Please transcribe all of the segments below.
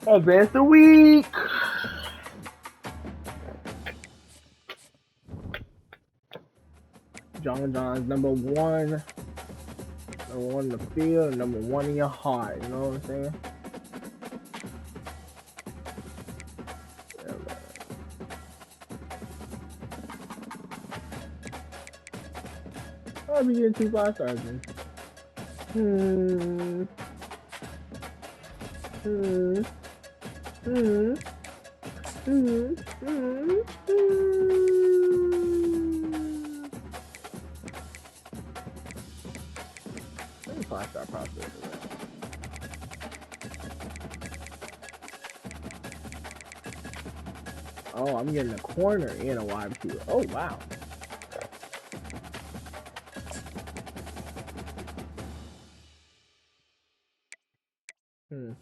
Advance the week. John John's number one. Number one in the field, number one in your heart. You know what I'm saying? Yeah, I'll be getting 2 5 stars. Hmm. Hmm. Hmm. Hmm. Hmm. Hmm. 5 star prospect. Oh, I'm getting a corner and a wide receiver. Oh wow. Hmm.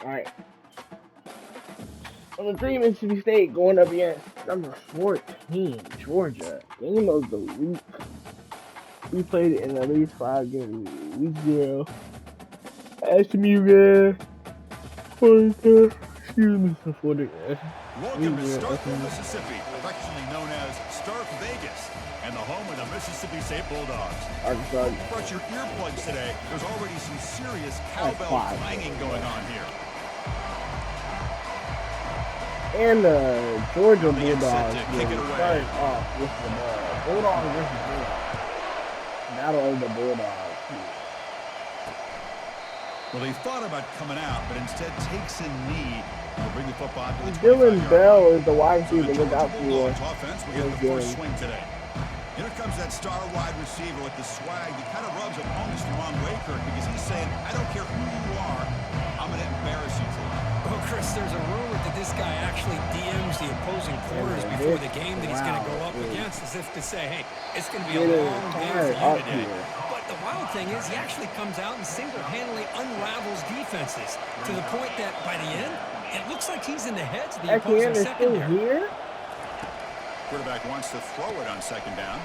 All right. On the 3 Mississippi State going up against number 14, Georgia. Game of the week. We played it in at least 5 games. Week 0. SMU game. Excuse me for the Welcome to Starkville, Mississippi, affectionately known as Stark Vegas, and the home of the Mississippi State Bulldogs. Brush your earplugs today. There's already some serious cowbell clanging going on here. And the Georgia Bulldogs starting off with the ball. Bulldog versus Bulldog. Battle of the Bulldogs. Well, they thought about coming out, but instead takes a knee. They'll bring the football to the Dylan Bell is the wide receiver to look out for. Offense, we get the first swing today. Here comes that star wide receiver with the swag. He kind of rubs opponents the wrong way, Kirk, because he's saying, I don't care who you are, I'm going to embarrass you today. Well, Chris, there's a rumor that this guy actually DMs the opposing corners before the game that he's going to go up against, as if to say, hey, it's going to be a long game for you today. But the wild thing is he actually comes out and single-handedly unravels defenses to the point that by the end, it looks like he's in the heads of the opposing secondary. Quarterback wants to throw it on second down.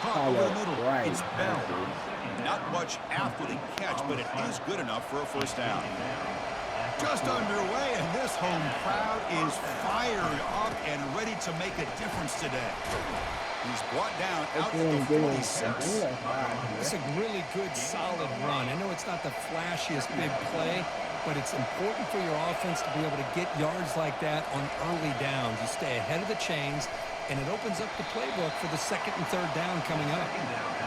Over the middle. It's Bell. Not much after the catch, but it is good enough for a first down. Just underway, and this home crowd is fired up and ready to make a difference today. He's brought down out at the 46. It's a really good, solid run. I know it's not the flashiest big play, but it's important for your offense to be able to get yards like that on early downs. You stay ahead of the chains, and it opens up the playbook for the second and third down coming up.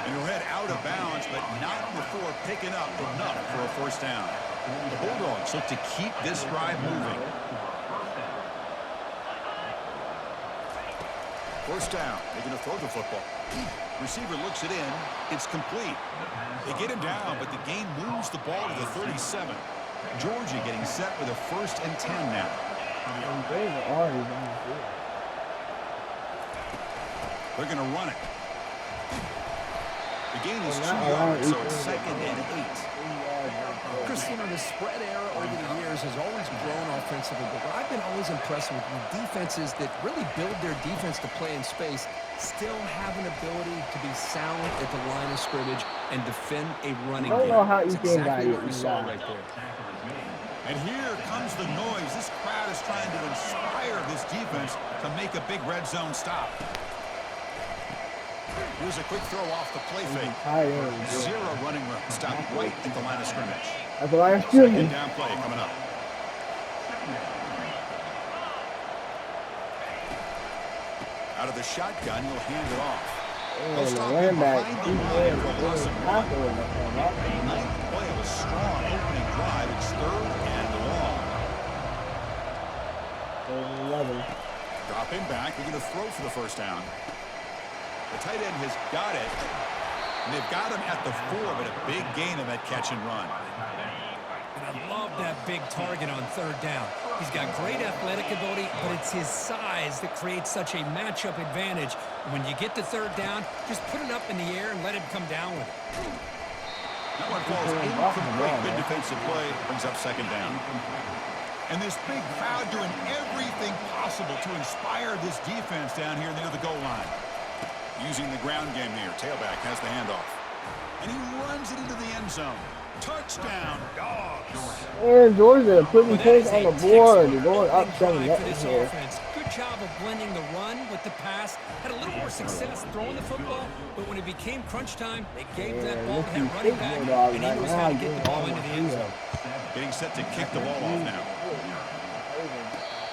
And you're head out of bounds, but not before picking up enough for a first down. The Bulldogs look to keep this drive moving. First down. They're going to throw the football. Receiver looks it in. It's complete. They get him down, but the game moves the ball to the 37. Georgia getting set with a 1st and 10 now. They're going to run it. The gain is 2 yards, so it's 2nd and 8. Chris, you know, the spread era over the years has always grown offensively, but what I've been always impressed with defenses that really build their defense to play in space still have an ability to be sound at the line of scrimmage and defend a running game. That's exactly what we saw right there. And here comes the noise. This crowd is trying to inspire this defense to make a big red zone stop. Here's a quick throw off the play fake. Zero running room. Stop right at the line of scrimmage. That's the line of scrimmage. Second down play coming up. Out of the shotgun, he'll hand it off. He'll stop him behind the line for a loss of 1. 9th play of strong opening drive. It's 3rd and long. 11. Dropping back. We're going to throw for the first down. The tight end has got it. And they've got him at the 4, but a big gain on that catch and run. And I love that big target on 3rd down. He's got great athletic ability, but it's his size that creates such a matchup advantage. And when you get to 3rd down, just put it up in the air and let him come down with it. That one falls incomplete. Good defensive play. Brings up 2nd down. And this big crowd doing everything possible to inspire this defense down here near the goal line. Using the ground game here. Tailback has the handoff. And he runs it into the end zone. Touchdown, Dogs. And Georgia putting points on the board. They're going up 7 here. Good job of blending the run with the pass. Had a little more success throwing the football, but when it became crunch time, they gave that ball to him running back, and he was how to get the ball into the end zone. Getting set to kick the ball off now.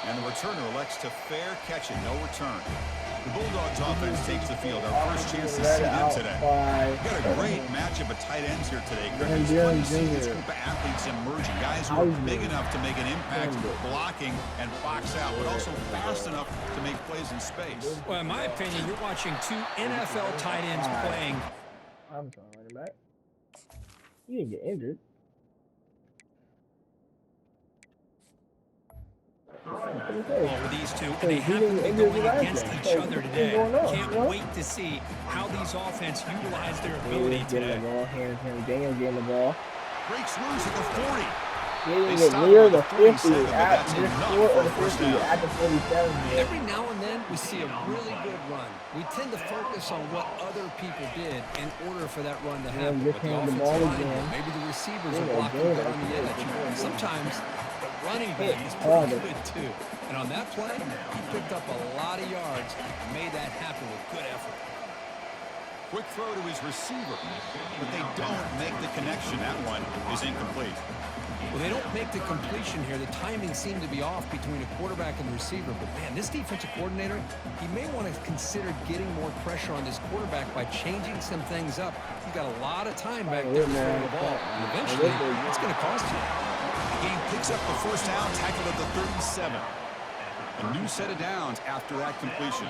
And the returner elects to fair catch it. No return. The Bulldogs offense takes the field. Our first chance to see them today. We've got a great matchup of tight ends here today. It's fun to see this group of athletes emerging. Guys who are big enough to make an impact blocking and box out, but also fast enough to make plays in space. Well, in my opinion, you're watching 2 NFL tight ends playing. I'm sorry, running back. You didn't get injured. Well, with these two, and they happen to be going against each other today. Can't wait to see how these offense utilize their ability today. Daniel getting the ball. Breaks loose at the 40. Getting it near the 50, at the 50, at the 47. Every now and then, we see a really good run. We tend to focus on what other people did in order for that run to happen. But the offensive line, maybe the receivers are blocking good on the edge. Sometimes running back is pretty good too. And on that play, he picked up a lot of yards and made that happen with good effort. Quick throw to his receiver, but they don't make the connection. That one is incomplete. Well, they don't make the completion here. The timing seemed to be off between a quarterback and the receiver. But, man, this defensive coordinator, he may want to consider getting more pressure on this quarterback by changing some things up. He's got a lot of time back there to throw the ball. And eventually, it's going to cost you. The game picks up the first down, tackled at the 37. A new set of downs after that completion.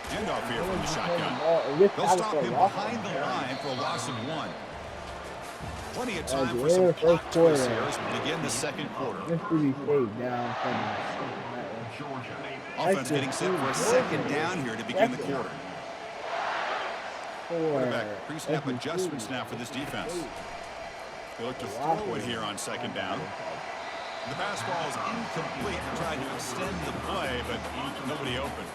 Handoff here from the shotgun. They'll stop him behind the line for a loss of 1. Plenty of time for some clock twists here as we begin the 2nd quarter. Offense getting set for a 2nd down here to begin the quarter. Quarterback pre-snap adjustments now for this defense. They look to throw it here on 2nd down. The pass ball is incomplete. Trying to extend the play, but nobody open.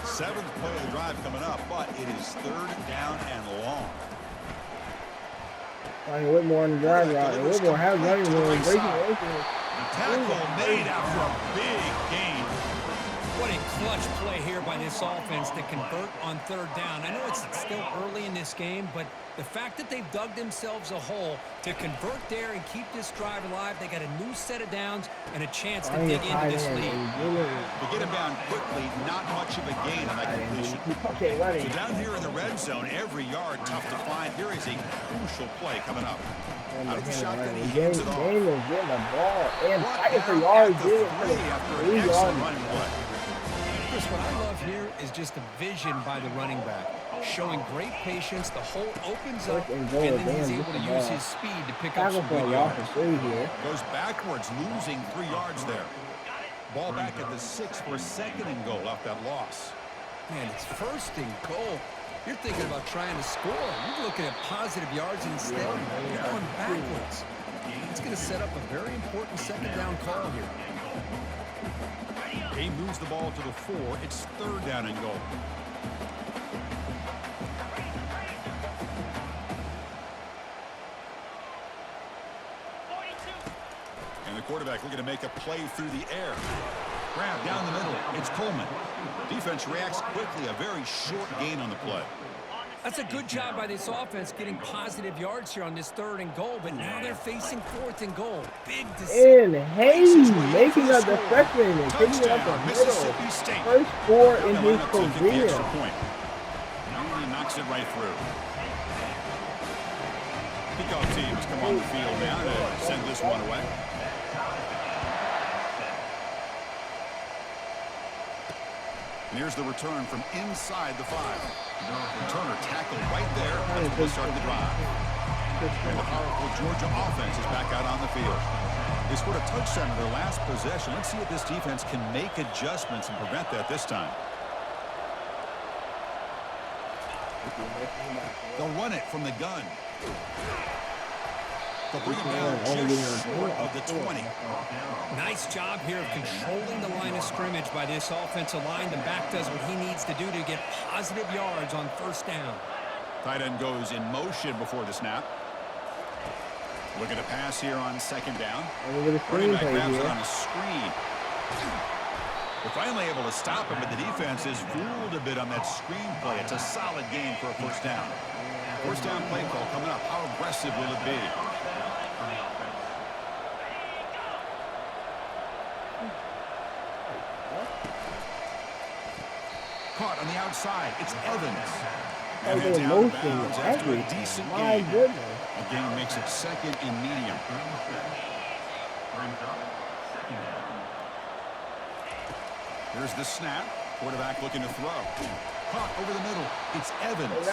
7th play of the drive coming up, but it is 3rd down and long. Whitmore on the drive route. And Whitmore has running room. Tackle made after a big gain. What a clutch play here by this offense to convert on 3rd down. I know it's still early in this game, but the fact that they've dug themselves a hole to convert there and keep this drive alive, they got a new set of downs and a chance to dig into this lead. To get him down quickly, not much of a gain on that completion. So down here in the red zone, every yard tough to find. Here is a crucial play coming up. Out of the shotgun, he hands it off. Daniel's getting the ball and fighting for yards. After an excellent running play. Chris, what I love here is just the vision by the running back. Showing great patience, the hole opens up, and then he's able to use his speed to pick up some good yards. Goes backwards, losing 3 yards there. Ball back at the 6 for a 2nd and goal off that loss. Man, it's 1st and goal. You're thinking about trying to score. You're looking at positive yards instead. You're going backwards. It's going to set up a very important 2nd down call here. He moves the ball to the 4. It's 3rd down and goal. And the quarterback looking to make a play through the air. Grab down the middle. It's Coleman. Defense reacts quickly. A very short gain on the play. That's a good job by this offense getting positive yards here on this 3rd and goal, but now they're facing 4th and goal. Big decision. And Hayes making up the freshman and picking it up the middle. First 4 in his career. He knocks it right through. Kickoff teams come on the field now to send this one away. And here's the return from inside the 5. Returner tackled right there. That's where they start the drive. And the powerful Georgia offense is back out on the field. They scored a touchdown in their last possession. Let's see if this defense can make adjustments and prevent that this time. They'll run it from the gun. They'll bring it down just short of the 20. Nice job here of controlling the line of scrimmage by this offensive line. The back does what he needs to do to get positive yards on first down. Tight end goes in motion before the snap. Looking to pass here on second down. Running back grabs it on a screen. They're finally able to stop him, but the defense is fooled a bit on that screen play. It's a solid gain for a first down. First down play call coming up. How aggressive will it be? Caught on the outside. It's Evans. And heads out of bounds after a decent gain. The gain makes it second and medium. Here's the snap. Quarterback looking to throw. Caught over the middle. It's Evans.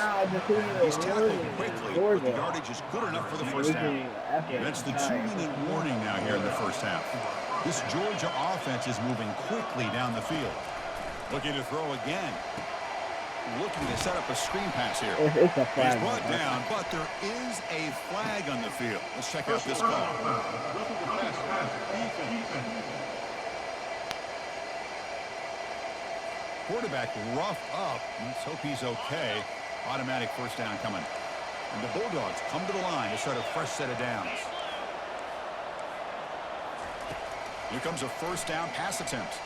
He's tackled quickly, but the yardage is good enough for the first half. That's the 2-minute warning now here in the first half. This Georgia offense is moving quickly down the field. Looking to throw again. Looking to set up a screen pass here. It's a flag. He's brought down, but there is a flag on the field. Let's check out this call. Quarterback roughed up. Let's hope he's okay. Automatic first down coming. And the Bulldogs come to the line to start a fresh set of downs. Here comes a first down pass attempt.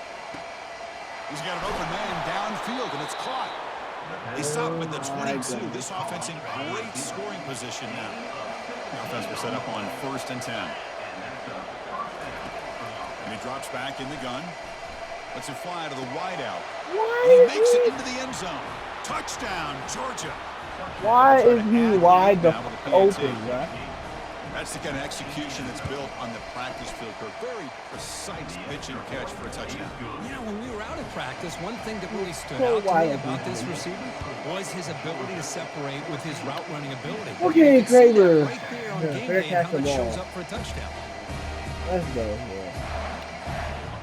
He's got an open man downfield, and it's caught. They stop him at the 22. This offense in great scoring position now. The offense will set up on 1st and 10. And he drops back in the gun. Lets it fly to the wideout. And he makes it into the end zone. Touchdown, Georgia. Why is he wide open, right? That's the kind of execution that's built on the practice field. Very precise pitch and catch for a touchdown. Yeah, when we were out of practice, one thing that really stood out to me about this receiver was his ability to separate with his route running ability. Okay, Kramer. Right there on game day, how much shows up for a touchdown. Let's go here.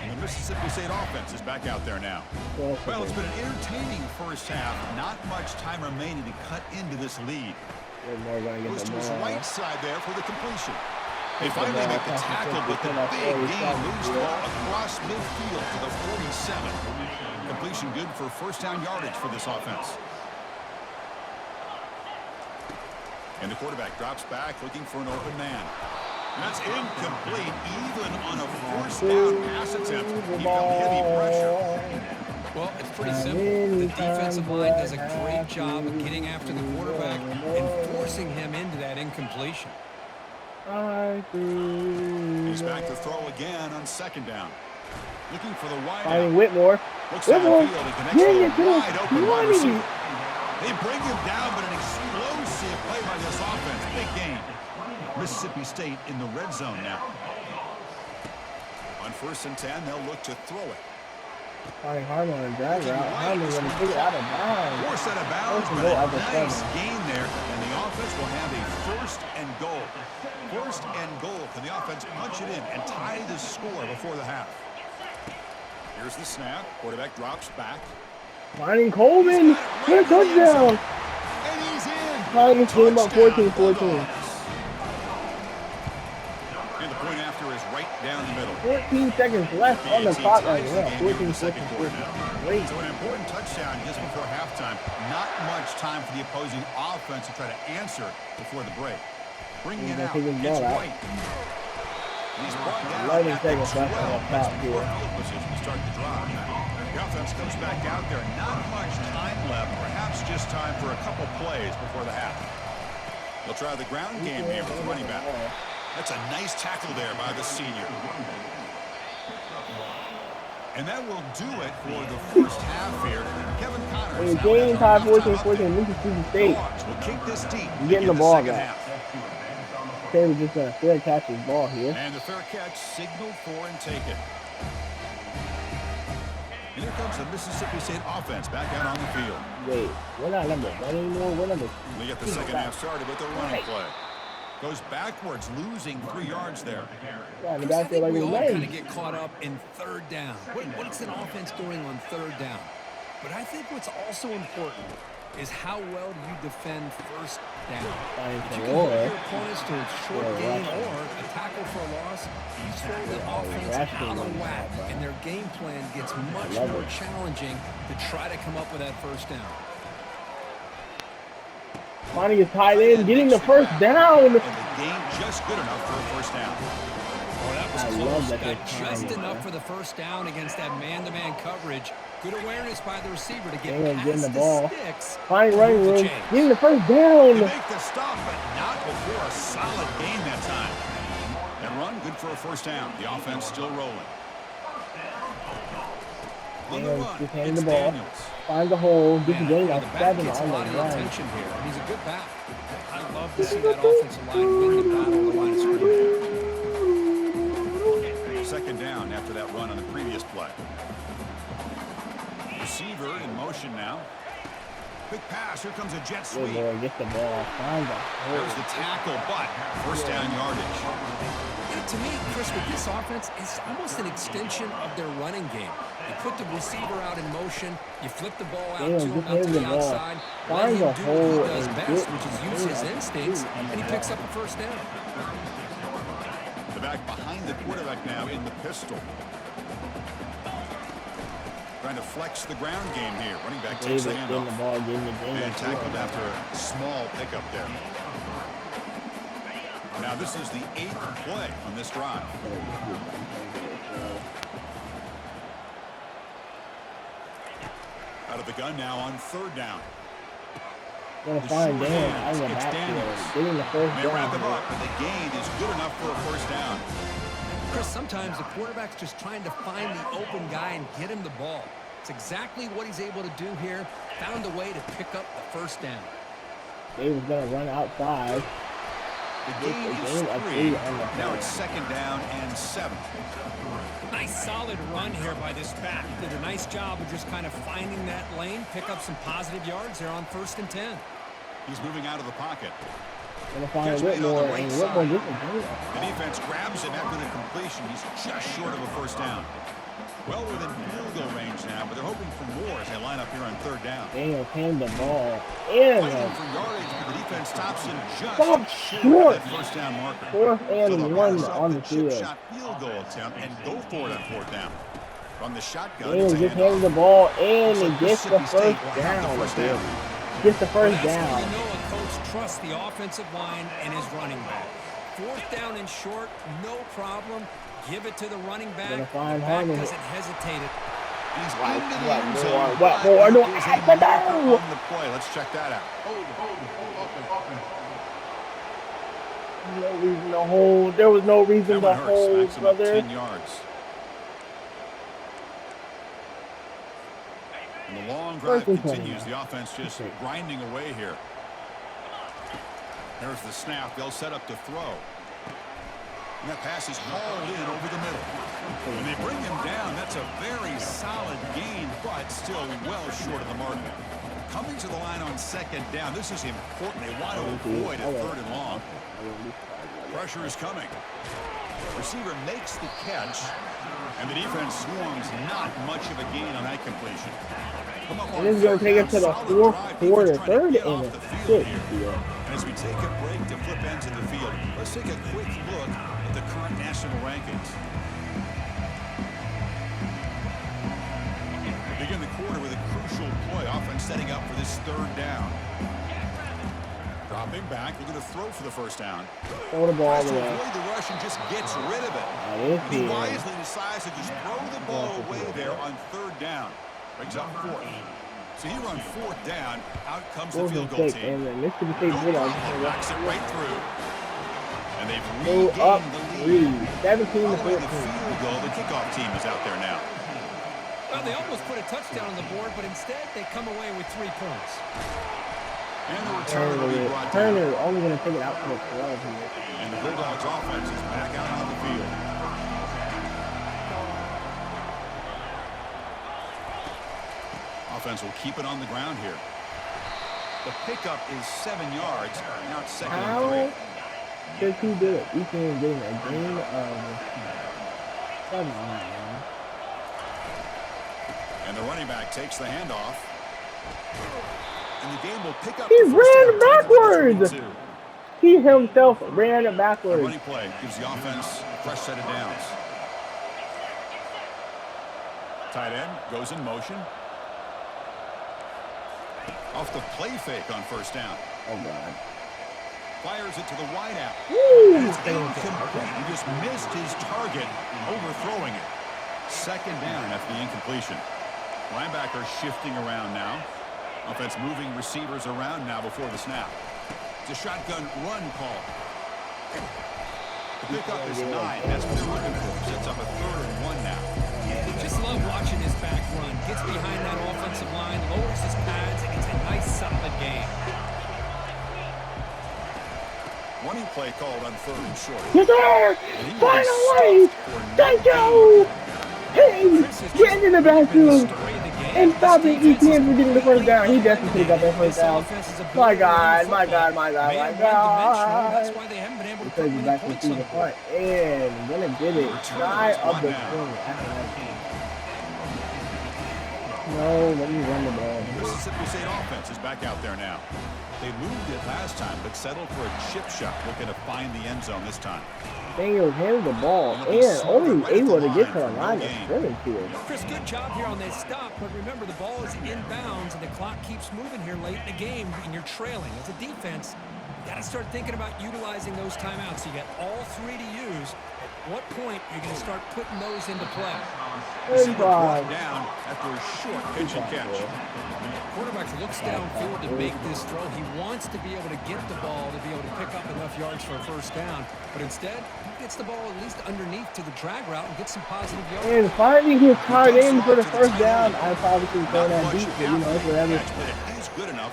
And the Mississippi State offense is back out there now. Well, it's been an entertaining first half. Not much time remaining to cut into this lead. Goes to his right side there for the completion. They finally make the tackle, but the big gain moves the ball across midfield to the 47. Completion good for first down yardage for this offense. And the quarterback drops back looking for an open man. And that's incomplete, even on a first down pass attempt. He felt heavy pressure. Well, it's pretty simple. The defensive line does a great job of getting after the quarterback and forcing him into that incompletion. He's back to throw again on second down. Looking for the wide out. Whitmore. Looks downfield and connects to a wide open wide receiver. They bring him down, but an explosive play by this offense. Big gain. Mississippi State in the red zone now. On 1st and 10, they'll look to throw it. Harmon and drag route. Harmon going to take it out of bounds. Forced out of bounds, but a nice gain there. And the offense will have a 1st and goal. 1st and goal. Can the offense punch it in and tie the score before the half? Here's the snap. Quarterback drops back. Finding Coleman. Get a touchdown. And he's in. Finally came up 14-14. And the point after is right down the middle. 14 seconds left on the clock as well. 14 seconds. Great. So an important touchdown just before halftime. Not much time for the opposing offense to try to answer before the break. Bringing it out. It's White. He's brought down at the 12. That's poor field position to start the drive. The offense comes back out there. Not much time left. Perhaps just time for a couple plays before the half. They'll try the ground game here with the running back. That's a nice tackle there by the senior. And that will do it for the first half here. Kevin Connors. Game time 14-14, Mississippi State. We'll kick this deep. You're getting the ball back. Taylor's just going to fair catch his ball here. And the fair catch signaled for and taken. And here comes the Mississippi State offense back out on the field. Wait, we're not number 1 anymore. We're number 2. We get the second half started with the running play. Goes backwards, losing 3 yards there. I think we all kind of get caught up in third down. What's an offense doing on third down? But I think what's also important is how well do you defend first down. If you can hold your opponents to a short gain or a tackle for a loss, you throw the offense out of whack, and their game plan gets much more challenging to try to come up with that first down. Finding his tight end, getting the first down. And the game just good enough for a first down. Oh, that was close. Got just enough for the first down against that man-to-man coverage. Good awareness by the receiver to get past the ball. Sticks. Finding running room, getting the first down. They make the stop, but not before a solid gain that time. And run, good for a first down. The offense still rolling. On the run, just handing the it's ball. Daniels. Find the hole, gets the game, the like back 7 gets a on lot the of run. attention here, and he's a good back. I love to see that offensive line win the battle on the line of scrimmage. Second down after that run on the previous play. Receiver in motion now. Quick pass. Here comes a jet sweep. Good boy, get the ball. Find the hole. There's the tackle, but first down yardage. To me, Chris, with this offense, it's almost an extension of their running game. You put the receiver out in motion, you flip the ball out to him out to the outside, let him do what he does best, which is use his instincts, and he picks up a first down. The back behind the quarterback now in the pistol. Trying to flex the ground game here. Running back takes the handoff. And tackled after a small pickup there. Now this is the 8th play on this drive. Out of the gun now on third down. Gonna find Dan. It's Daniels. Getting the first down. Wrap him up, but the gain is good enough for a first down. Chris, sometimes the quarterback's just trying to find the open guy and get him the ball. It's exactly what he's able to do here. Found a way to pick up the first down. They was gonna run outside. The gain is 3. Now it's second down and 7. Nice solid run here by this back. Did a nice job of just kind of finding that lane, pick up some positive yards there on 1st and 10. He's moving out of the pocket. Gonna find Whitmore, and Whitmore gets the game. The defense grabs him after the completion. He's just short of a first down. Well within field goal range now, but they're hoping for more as they line up here on third down. Daniel came the ball in. Fighting for yardage, but the defense stops him just short. That first down marker. 4th and so 1 on the field. Shot field goal attempt and go for it on 4th down. From the shotgun, Daniel just handed the ball in and gets the first down. Gets the first down. You know a coach trusts the offensive line and his running back. 4th down and short, no problem. Give it to the running back. The back doesn't hesitate it. He's into the end zone. What more? No, on the play. Let's check that out. No reason to hold. There was no reason to hold, brother. 10 yards. And the long drive continues. The offense just grinding away here. There's the snap. They'll set up to throw. And that pass is hauled in over the middle. When they bring him down, that's a very solid gain, but still well short of the mark. Coming to the line on second down, this is important. They want to avoid a 3rd and long. Pressure is coming. Receiver makes the catch, and the defense swarms. Not much of a gain on that completion. And this is going to take us to the 4th quarter, 3rd and 6th. As we take a break to flip ends of the field, let's take a quick look at the current national rankings. Begin the quarter with a crucial play. Offense setting up for this 3rd down. Dropping back, looking to throw for the first down. Throw the ball away. away. The rush and just gets rid of it. He wisely decides to just throw the ball away there on 3rd down. Brings up 4th. So he runs 4th down. Out comes the field goal team. And Mississippi State Bulldogs backs it right through. And they've up regained the lead. 17 to 14. The field goal. The kickoff team is out there now. Well, they almost put a touchdown on the board, but instead they come away with 3 points. And the return will be brought down. Turner only going to take it out to the 12 here. And the Bulldogs offense is back out on the field. Offense will keep it on the ground here. The pickup is 7 yards. Now it's 2nd and 3. Just who did it? Ethan getting a gain of 7 on that one. And the running back takes the handoff. And the game will pick up. He ran backwards. He himself ran it backwards. The running play gives the offense a fresh set of downs. Tight end goes in motion. Off the play fake on 1st down. Oh, God. Fires it to the wide out. Woo! It's incomplete. He just missed his target, overthrowing it. 2nd down after the incompletion. Linebacker shifting around now. Offense moving receivers around now before the snap. It's a shotgun run call. The pickup is 9. That's what they're looking for. Sets up a 3rd and 1 now. Just love watching this back run. Gets behind that offensive line, lowers his pads, and it's a nice, solid game. Running play called on 3rd and short. You're there! Finally! Thank you! Hey! Get in the bathroom! And stop the ETN for getting the 1st down. He definitely got that 1st down. My God, my God, my God, my God. Because he's back to the front. And gonna get it. Shy of the corner. No, let me run the ball. Mississippi State offense is back out there now. They moved it last time, but settled for a chip shot, looking to find the end zone this time. Daniel handled the ball and only able to get to the line of scrimmage here. Chris, good job here on this stop, but remember the ball is inbounds and the clock keeps moving here late in the game and you're trailing. As a defense, you got to start thinking about utilizing those timeouts. You got all 3 to use. At what point are you going to start putting those into play? Brought down after a short pitch and catch. Quarterback looks downfield to make this throw. He wants to be able to get the ball to be able to pick up enough yards for a 1st down, but instead he gets the ball at least underneath to the drag route and gets some positive yards. And finding his tight end for the 1st down, I probably should throw that deep, but you know, it's whatever.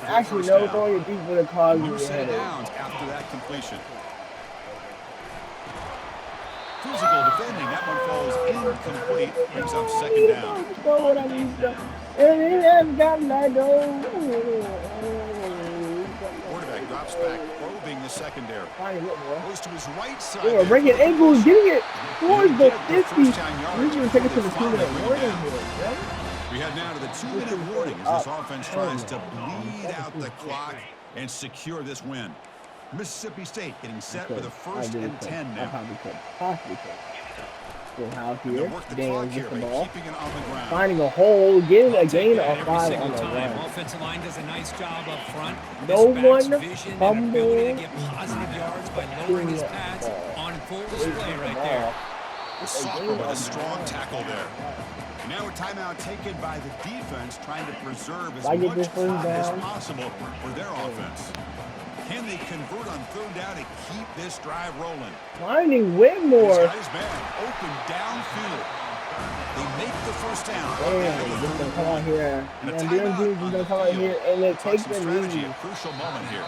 Actually, no, throwing it deep would have caused me a headache. After that completion. Physical defending, that one falls incomplete, brings up 2nd down. Go what I need to. And he has gotten that goal. Quarterback drops back, probing the secondary. Goes to his right side. They were breaking ankles, getting it towards the 50. He's going to take it to the 2-minute warning here. We head now to the 2-minute warning as this offense tries to bleed out the clock and secure this win. Mississippi State getting set for the 1st and 10 now. Possibly could. Full house here. Daniel gets the ball. Keeping it on the ground. Finding a hole, getting a gain of 5 on the run. Offensive line does a nice job up front. No one fumble. To get positive yards by lowering his pads on full display right there. Soccer with a strong tackle there. Now a timeout taken by the defense, trying to preserve as much time as possible for their offense. Can they convert on 3rd down and keep this drive rolling? Finding Whitmore. This guy's man open downfield. They make the 1st down. Damn, just gonna come out here. And then Junior's gonna come out here and then take the lead. A crucial moment here.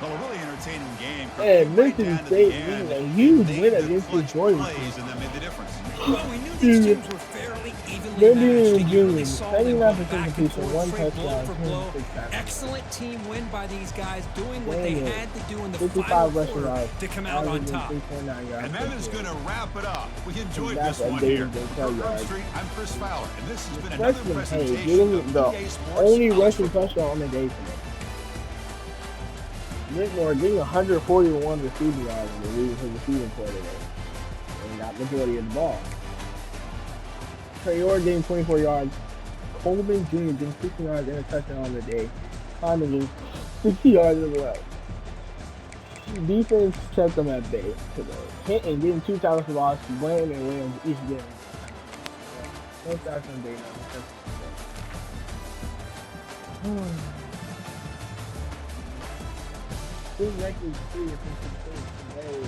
Well, a really entertaining game. And Mississippi State needed a huge win against the Georgia. And that made the difference. Well, we knew these teams were fairly evenly matched. You really saw them go back and forth, straight blow for blow. Excellent team win by these guys, doing what they had to do in the final quarter to come out on top. And that is going to wrap it up. We enjoyed this one here. From Grove Street, I'm Chris Fowler, and this has been another presentation of the only rushing touchdown on the day for me. Whitmore getting 141 receiving yards in the lead for the receiving play today. And got majority of the ball. Trayor getting 24 yards. Coleman Jr. getting 60 yards and a touchdown on the day. Condon getting 60 yards as well. Defense kept them at bay today. Hinton getting 2 tackles for loss. Blaine and Williams each getting no sacks on day. This record is 3 if it's today.